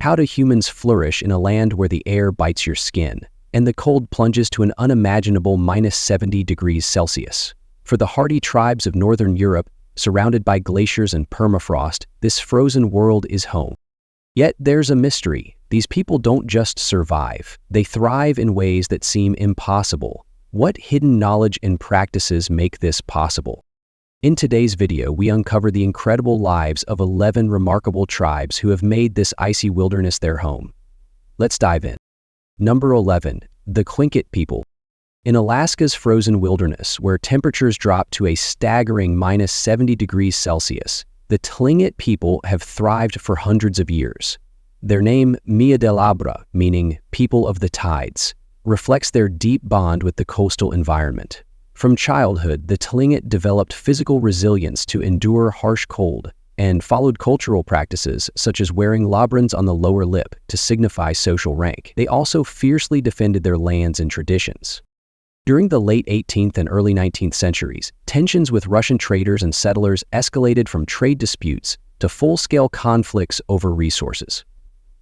How do humans flourish in a land where the air bites your skin and the cold plunges to an unimaginable -70 degrees Celsius? For the hardy tribes of northern Europe, surrounded by glaciers and permafrost, this frozen world is home. Yet there's a mystery. These people don't just survive. They thrive in ways that seem impossible. What hidden knowledge and practices make this possible? In today's video, we uncover the incredible lives of 11 remarkable tribes who have made this icy wilderness their home. Let's dive in. Number 11. The Tlingit People. In Alaska's frozen wilderness, where temperatures drop to a staggering -70 degrees Celsius, the Tlingit people have thrived for hundreds of years. Their name, Miadelabra, meaning people of the tides, reflects their deep bond with the coastal environment. From childhood, the Tlingit developed physical resilience to endure harsh cold and followed cultural practices such as wearing labrans on the lower lip to signify social rank. They also fiercely defended their lands and traditions. During the late 18th and early 19th centuries, tensions with Russian traders and settlers escalated from trade disputes to full-scale conflicts over resources.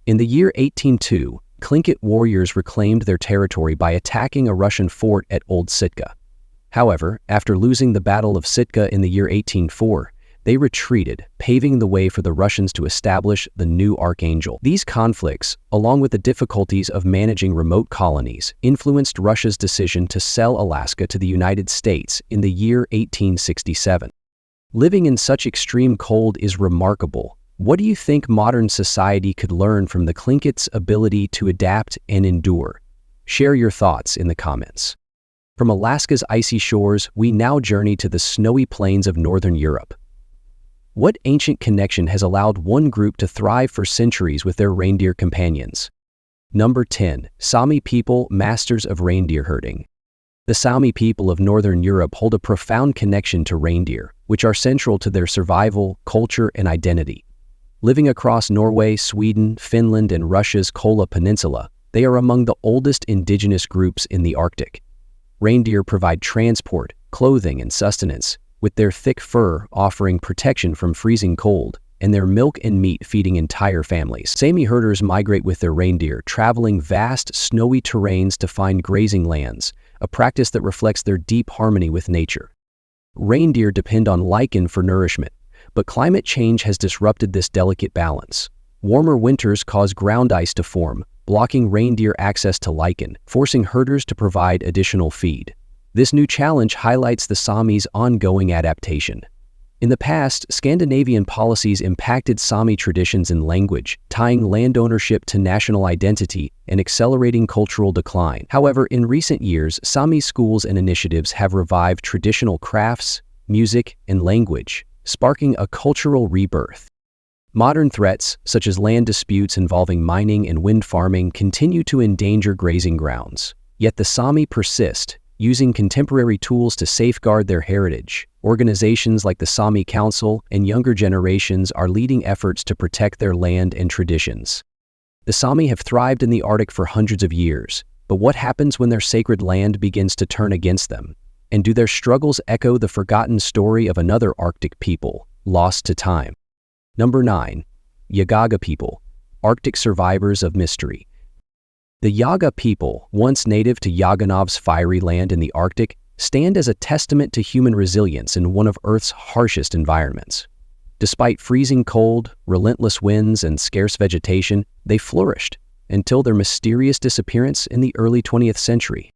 In the year 1802, Tlingit warriors reclaimed their territory by attacking a Russian fort at Old Sitka. However, after losing the Battle of Sitka in the year 1804, they retreated, paving the way for the Russians to establish the new Archangel. These conflicts, along with the difficulties of managing remote colonies, influenced Russia's decision to sell Alaska to the United States in the year 1867. Living in such extreme cold is remarkable. What do you think modern society could learn from the Tlingits' ability to adapt and endure? Share your thoughts in the comments. From Alaska's icy shores, we now journey to the snowy plains of northern Europe. What ancient connection has allowed one group to thrive for centuries with their reindeer companions? Number 10. Sámi People, masters of reindeer herding. The Sámi people of northern Europe hold a profound connection to reindeer, which are central to their survival, culture, and identity. Living across Norway, Sweden, Finland, and Russia's Kola Peninsula, they are among the oldest indigenous groups in the Arctic. Reindeer provide transport, clothing, and sustenance, with their thick fur offering protection from freezing cold, and their milk and meat feeding entire families. Sámi herders migrate with their reindeer, traveling vast, snowy terrains to find grazing lands, a practice that reflects their deep harmony with nature. Reindeer depend on lichen for nourishment, but climate change has disrupted this delicate balance. Warmer winters cause ground ice to form, blocking reindeer access to lichen, forcing herders to provide additional feed. This new challenge highlights the Sámi's ongoing adaptation. In the past, Scandinavian policies impacted Sámi traditions and language, tying land ownership to national identity and accelerating cultural decline. However, in recent years, Sámi schools and initiatives have revived traditional crafts, music, and language, sparking a cultural rebirth. Modern threats, such as land disputes involving mining and wind farming, continue to endanger grazing grounds. Yet the Sámi persist, using contemporary tools to safeguard their heritage. Organizations like the Sámi Council and younger generations are leading efforts to protect their land and traditions. The Sámi have thrived in the Arctic for hundreds of years, but what happens when their sacred land begins to turn against them? And do their struggles echo the forgotten story of another Arctic people, lost to time? Number 9. Yaga People, Arctic survivors of mystery. The Yaga people, once native to Yaganov's fiery land in the Arctic, stand as a testament to human resilience in one of Earth's harshest environments. Despite freezing cold, relentless winds, and scarce vegetation, they flourished until their mysterious disappearance in the early 20th century.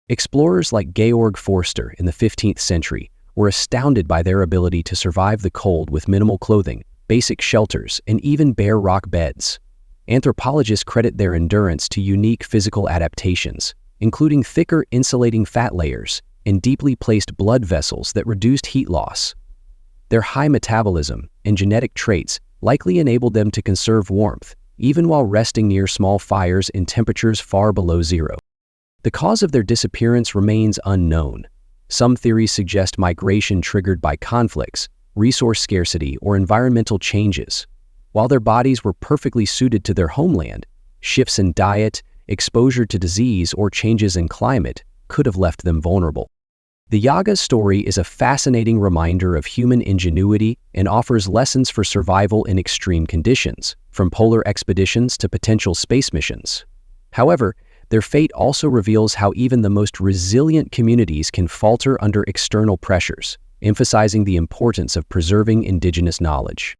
Explorers like Georg Forster in the 15th century were astounded by their ability to survive the cold with minimal clothing, basic shelters, and even bare rock beds. Anthropologists credit their endurance to unique physical adaptations, including thicker insulating fat layers and deeply placed blood vessels that reduced heat loss. Their high metabolism and genetic traits likely enabled them to conserve warmth, even while resting near small fires in temperatures far below zero. The cause of their disappearance remains unknown. Some theories suggest migration triggered by conflicts, resource scarcity, or environmental changes. While their bodies were perfectly suited to their homeland, shifts in diet, exposure to disease, or changes in climate could have left them vulnerable. The Yaga story is a fascinating reminder of human ingenuity and offers lessons for survival in extreme conditions, from polar expeditions to potential space missions. However, their fate also reveals how even the most resilient communities can falter under external pressures, emphasizing the importance of preserving indigenous knowledge.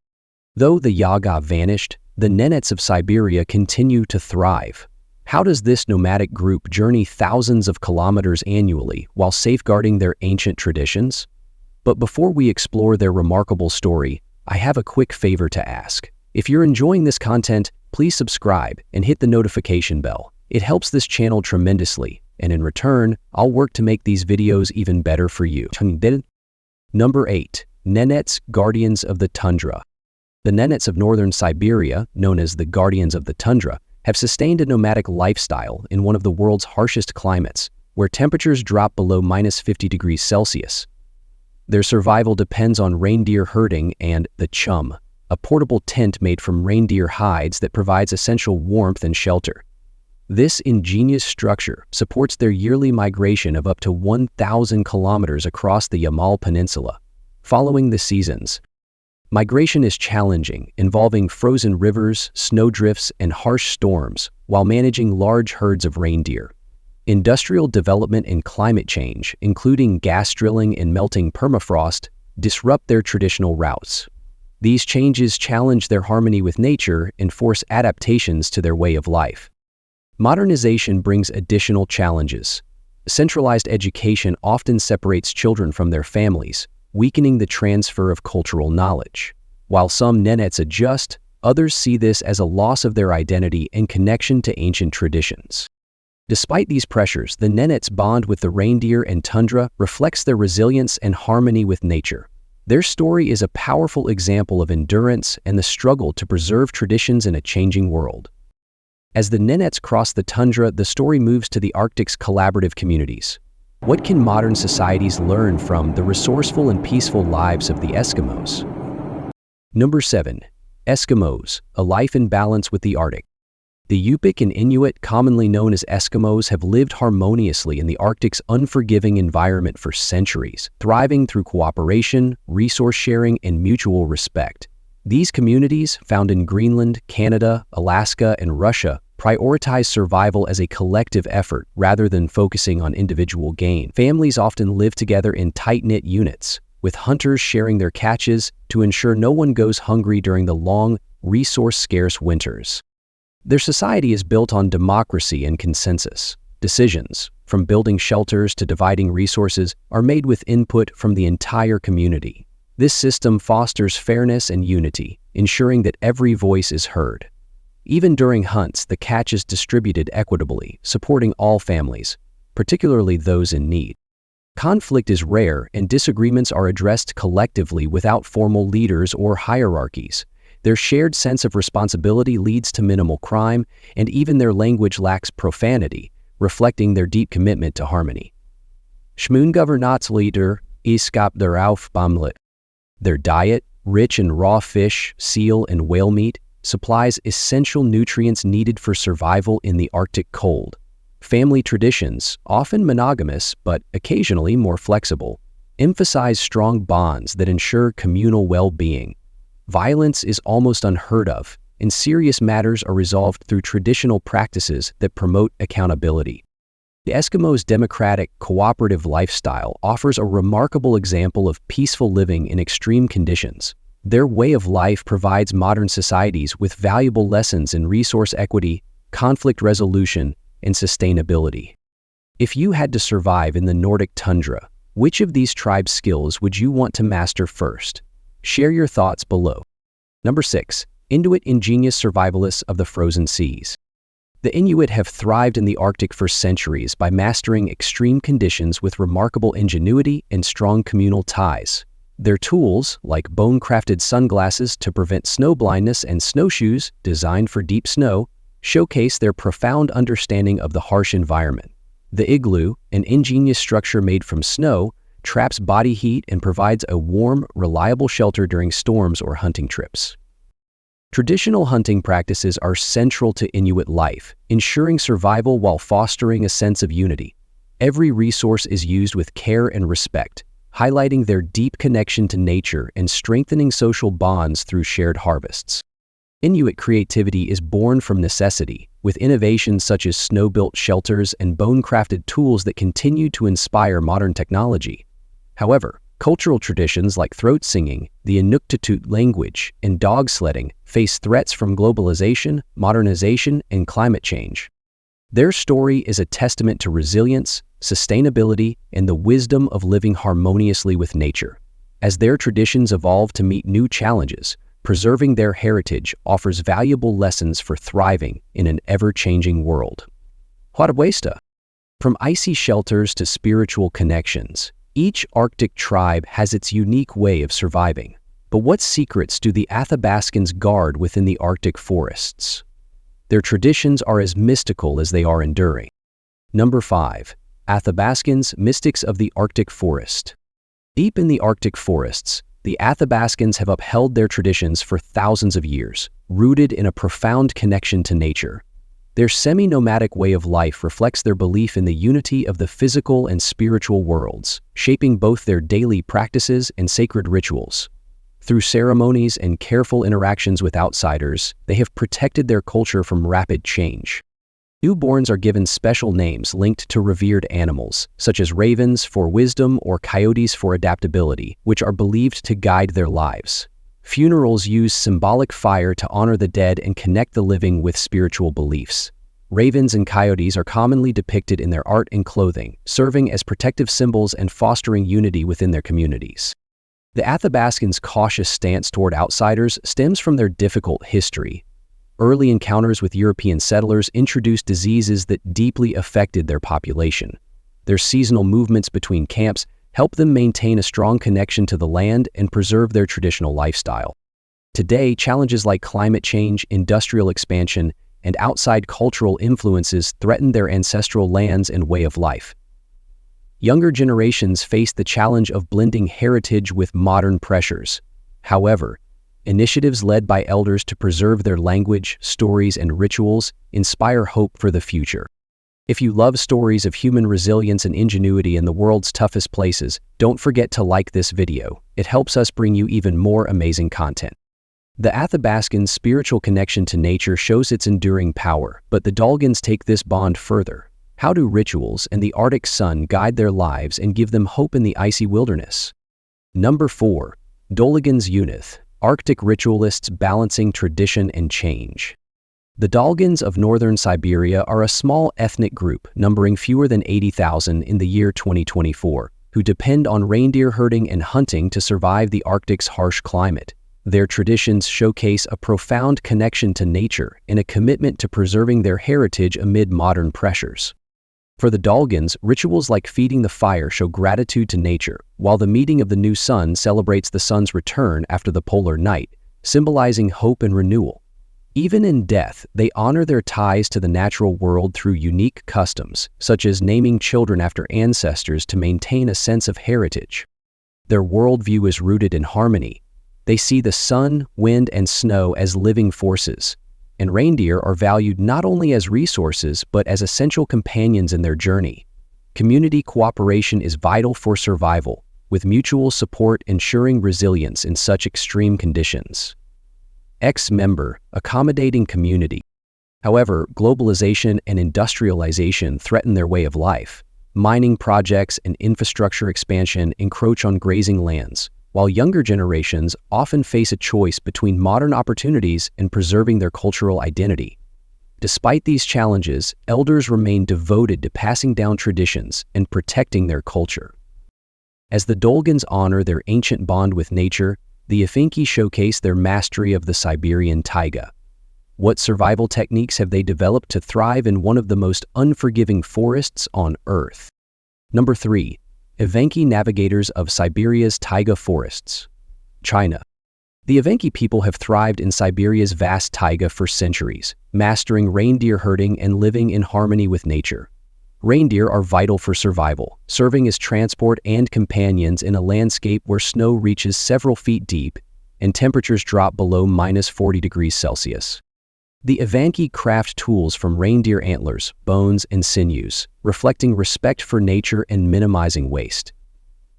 Though the Yaga vanished, the Nenets of Siberia continue to thrive. How does this nomadic group journey thousands of kilometers annually while safeguarding their ancient traditions? But before we explore their remarkable story, I have a quick favor to ask. If you're enjoying this content, please subscribe and hit the notification bell. It helps this channel tremendously, and in return, I'll work to make these videos even better for you. Number 8. Nenets, Guardians of the Tundra. The Nenets of northern Siberia, known as the Guardians of the Tundra, have sustained a nomadic lifestyle in one of the world's harshest climates, where temperatures drop below -50°C. Their survival depends on reindeer herding and the chum, a portable tent made from reindeer hides that provides essential warmth and shelter. This ingenious structure supports their yearly migration of up to 1,000 kilometers across the Yamal Peninsula. Following the seasons, migration is challenging, involving frozen rivers, snowdrifts, and harsh storms, while managing large herds of reindeer. Industrial development and climate change, including gas drilling and melting permafrost, disrupt their traditional routes. These changes challenge their harmony with nature and force adaptations to their way of life. Modernization brings additional challenges. Centralized education often separates children from their families, weakening the transfer of cultural knowledge. While some Nenets adjust, others see this as a loss of their identity and connection to ancient traditions. Despite these pressures, the Nenets' bond with the reindeer and tundra reflects their resilience and harmony with nature. Their story is a powerful example of endurance and the struggle to preserve traditions in a changing world. As the Nenets cross the tundra, the story moves to the Arctic's collaborative communities. What can modern societies learn from the resourceful and peaceful lives of the Eskimos? Number 7. Eskimos, a life in balance with the Arctic. The Yupik and Inuit, commonly known as Eskimos, have lived harmoniously in the Arctic's unforgiving environment for centuries, thriving through cooperation, resource sharing, and mutual respect. These communities, found in Greenland, Canada, Alaska, and Russia, prioritize survival as a collective effort rather than focusing on individual gain. Families often live together in tight-knit units, with hunters sharing their catches to ensure no one goes hungry during the long, resource-scarce winters. Their society is built on democracy and consensus. Decisions, from building shelters to dividing resources, are made with input from the entire community. This system fosters fairness and unity, ensuring that every voice is heard. Even during hunts, the catch is distributed equitably, supporting all families, particularly those in need. Conflict is rare, and disagreements are addressed collectively without formal leaders or hierarchies. Their shared sense of responsibility leads to minimal crime, and even their language lacks profanity, reflecting their deep commitment to harmony. Schmoongovernatsleder iskap derauf bamlet. Their diet, rich in raw fish, seal, and whale meat, supplies essential nutrients needed for survival in the Arctic cold. Family traditions, often monogamous but occasionally more flexible, emphasize strong bonds that ensure communal well-being. Violence is almost unheard of, and serious matters are resolved through traditional practices that promote accountability. The Eskimos' democratic, cooperative lifestyle offers a remarkable example of peaceful living in extreme conditions. Their way of life provides modern societies with valuable lessons in resource equity, conflict resolution, and sustainability. If you had to survive in the Nordic tundra, which of these tribe skills would you want to master first? Share your thoughts below. Number 6. Inuit Ingenious Survivalists of the Frozen Seas. The Inuit have thrived in the Arctic for centuries by mastering extreme conditions with remarkable ingenuity and strong communal ties. Their tools, like bone-crafted sunglasses to prevent snow blindness and snowshoes designed for deep snow, showcase their profound understanding of the harsh environment. The igloo, an ingenious structure made from snow, traps body heat and provides a warm, reliable shelter during storms or hunting trips. Traditional hunting practices are central to Inuit life, ensuring survival while fostering a sense of unity. Every resource is used with care and respect, highlighting their deep connection to nature and strengthening social bonds through shared harvests. Inuit creativity is born from necessity, with innovations such as snow-built shelters and bone-crafted tools that continue to inspire modern technology. However, cultural traditions like throat singing, the Inuktitut language, and dog sledding face threats from globalization, modernization, and climate change. Their story is a testament to resilience, sustainability, and the wisdom of living harmoniously with nature. As their traditions evolve to meet new challenges, preserving their heritage offers valuable lessons for thriving in an ever-changing world. Harshest. From icy shelters to spiritual connections, each Arctic tribe has its unique way of surviving. But what secrets do the Athabaskans guard within the Arctic forests? Their traditions are as mystical as they are enduring. Number 5. Athabaskans, mystics of the Arctic forest. Deep in the Arctic forests, the Athabaskans have upheld their traditions for thousands of years, rooted in a profound connection to nature. Their semi-nomadic way of life reflects their belief in the unity of the physical and spiritual worlds, shaping both their daily practices and sacred rituals. Through ceremonies and careful interactions with outsiders, they have protected their culture from rapid change. Newborns are given special names linked to revered animals, such as ravens for wisdom or coyotes for adaptability, which are believed to guide their lives. Funerals use symbolic fire to honor the dead and connect the living with spiritual beliefs. Ravens and coyotes are commonly depicted in their art and clothing, serving as protective symbols and fostering unity within their communities. The Athabaskans' cautious stance toward outsiders stems from their difficult history. Early encounters with European settlers introduced diseases that deeply affected their population. Their seasonal movements between camps help them maintain a strong connection to the land and preserve their traditional lifestyle. Today, challenges like climate change, industrial expansion, and outside cultural influences threaten their ancestral lands and way of life. Younger generations face the challenge of blending heritage with modern pressures. However, initiatives led by elders to preserve their language, stories, and rituals inspire hope for the future. If you love stories of human resilience and ingenuity in the world's toughest places, don't forget to like this video. It helps us bring you even more amazing content. The Athabaskans' spiritual connection to nature shows its enduring power, but the Dolgans take this bond further. How do rituals and the Arctic sun guide their lives and give them hope in the icy wilderness? Number 4. Dolgans Unith, Arctic ritualists balancing tradition and change. The Dolgans of northern Siberia are a small ethnic group numbering fewer than 80,000 in the year 2024, who depend on reindeer herding and hunting to survive the Arctic's harsh climate. Their traditions showcase a profound connection to nature and a commitment to preserving their heritage amid modern pressures. For the Dolgans, rituals like feeding the fire show gratitude to nature, while the meeting of the new sun celebrates the sun's return after the polar night, symbolizing hope and renewal. Even in death, they honor their ties to the natural world through unique customs, such as naming children after ancestors to maintain a sense of heritage. Their worldview is rooted in harmony. They see the sun, wind, and snow as living forces, and reindeer are valued not only as resources but as essential companions in their journey. Community cooperation is vital for survival, with mutual support ensuring resilience in such extreme conditions. Ex-member, accommodating community. However, globalization and industrialization threaten their way of life. Mining projects and infrastructure expansion encroach on grazing lands, while younger generations often face a choice between modern opportunities and preserving their cultural identity. Despite these challenges, elders remain devoted to passing down traditions and protecting their culture. As the Dolgans honor their ancient bond with nature, the Evenki showcase their mastery of the Siberian Taiga. What survival techniques have they developed to thrive in one of the most unforgiving forests on Earth? Number 3. Evenki Navigators of Siberia's Taiga Forests. China. The Evenki people have thrived in Siberia's vast taiga for centuries, mastering reindeer herding and living in harmony with nature. Reindeer are vital for survival, serving as transport and companions in a landscape where snow reaches several feet deep and temperatures drop below -40 degrees Celsius. The Evenki craft tools from reindeer antlers, bones, and sinews, reflecting respect for nature and minimizing waste.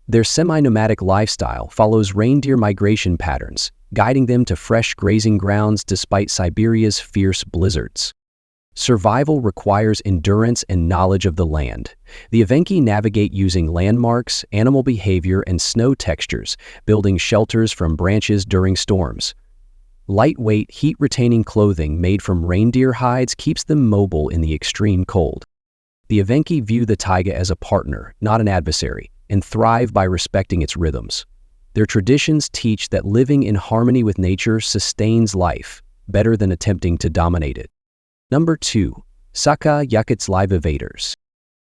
Their semi-nomadic lifestyle follows reindeer migration patterns, guiding them to fresh grazing grounds despite Siberia's fierce blizzards. Survival requires endurance and knowledge of the land. The Evenki navigate using landmarks, animal behavior, and snow textures, building shelters from branches during storms. Lightweight, heat-retaining clothing made from reindeer hides keeps them mobile in the extreme cold. The Evenki view the taiga as a partner, not an adversary, and thrive by respecting its rhythms. Their traditions teach that living in harmony with nature sustains life, better than attempting to dominate it. Number 2. Sakha Yakuts Livevators.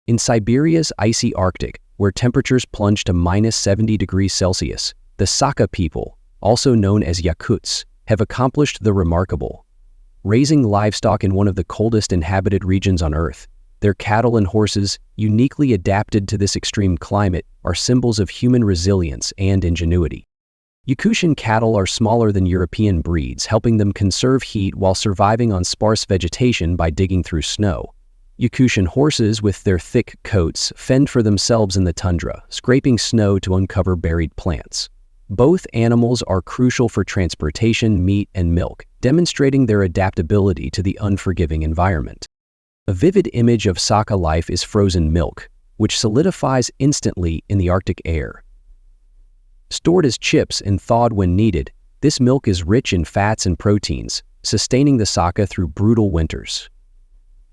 In Siberia's icy Arctic, where temperatures plunge to -70°C, the Sakha people, also known as Yakuts, have accomplished the remarkable. Raising livestock in one of the coldest inhabited regions on Earth, their cattle and horses, uniquely adapted to this extreme climate, are symbols of human resilience and ingenuity. Yakutian cattle are smaller than European breeds, helping them conserve heat while surviving on sparse vegetation by digging through snow. Yakutian horses, with their thick coats, fend for themselves in the tundra, scraping snow to uncover buried plants. Both animals are crucial for transportation, meat, and milk, demonstrating their adaptability to the unforgiving environment. A vivid image of Sakha life is frozen milk, which solidifies instantly in the Arctic air. Stored as chips and thawed when needed, this milk is rich in fats and proteins, sustaining the Sakha through brutal winters.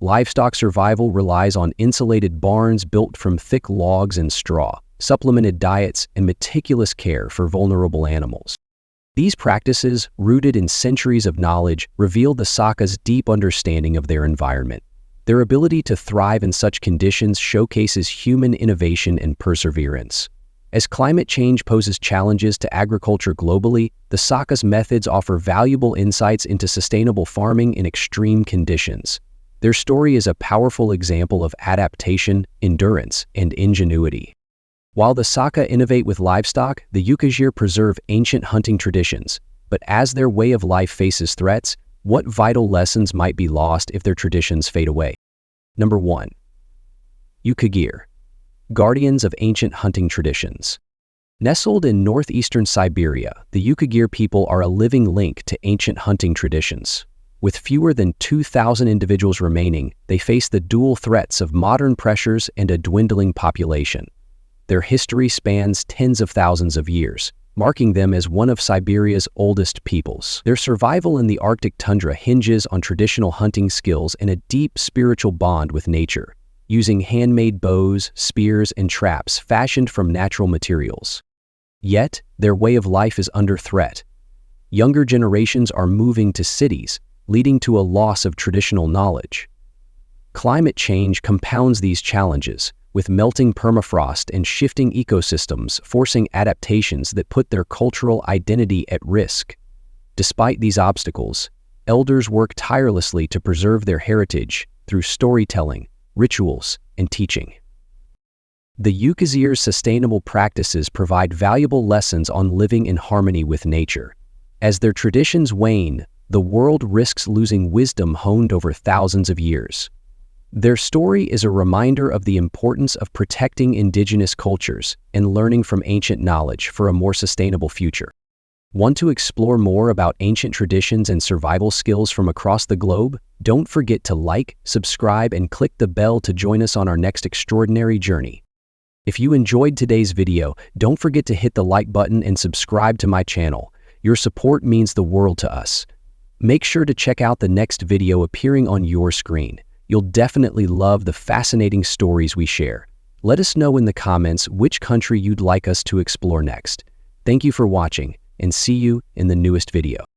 Livestock survival relies on insulated barns built from thick logs and straw, supplemented diets, and meticulous care for vulnerable animals. These practices, rooted in centuries of knowledge, reveal the Sakha's deep understanding of their environment. Their ability to thrive in such conditions showcases human innovation and perseverance. As climate change poses challenges to agriculture globally, the Sakha's methods offer valuable insights into sustainable farming in extreme conditions. Their story is a powerful example of adaptation, endurance, and ingenuity. While the Sakha innovate with livestock, the Yukaghir preserve ancient hunting traditions. But as their way of life faces threats, what vital lessons might be lost if their traditions fade away? Number 1. Yukaghir, guardians of ancient hunting traditions. Nestled in northeastern Siberia, the Yukaghir people are a living link to ancient hunting traditions. With fewer than 2,000 individuals remaining, they face the dual threats of modern pressures and a dwindling population. Their history spans tens of thousands of years, marking them as one of Siberia's oldest peoples. Their survival in the Arctic tundra hinges on traditional hunting skills and a deep spiritual bond with nature, using handmade bows, spears, and traps fashioned from natural materials. Yet, their way of life is under threat. Younger generations are moving to cities, leading to a loss of traditional knowledge. Climate change compounds these challenges, with melting permafrost and shifting ecosystems forcing adaptations that put their cultural identity at risk. Despite these obstacles, elders work tirelessly to preserve their heritage through storytelling, rituals, and teaching. The Yukaghir's sustainable practices provide valuable lessons on living in harmony with nature. As their traditions wane, the world risks losing wisdom honed over thousands of years. Their story is a reminder of the importance of protecting indigenous cultures and learning from ancient knowledge for a more sustainable future. Want to explore more about ancient traditions and survival skills from across the globe? Don't forget to like, subscribe, and click the bell to join us on our next extraordinary journey. If you enjoyed today's video, don't forget to hit the like button and subscribe to my channel. Your support means the world to us. Make sure to check out the next video appearing on your screen. You'll definitely love the fascinating stories we share. Let us know in the comments which country you'd like us to explore next. Thank you for watching, and see you in the newest video.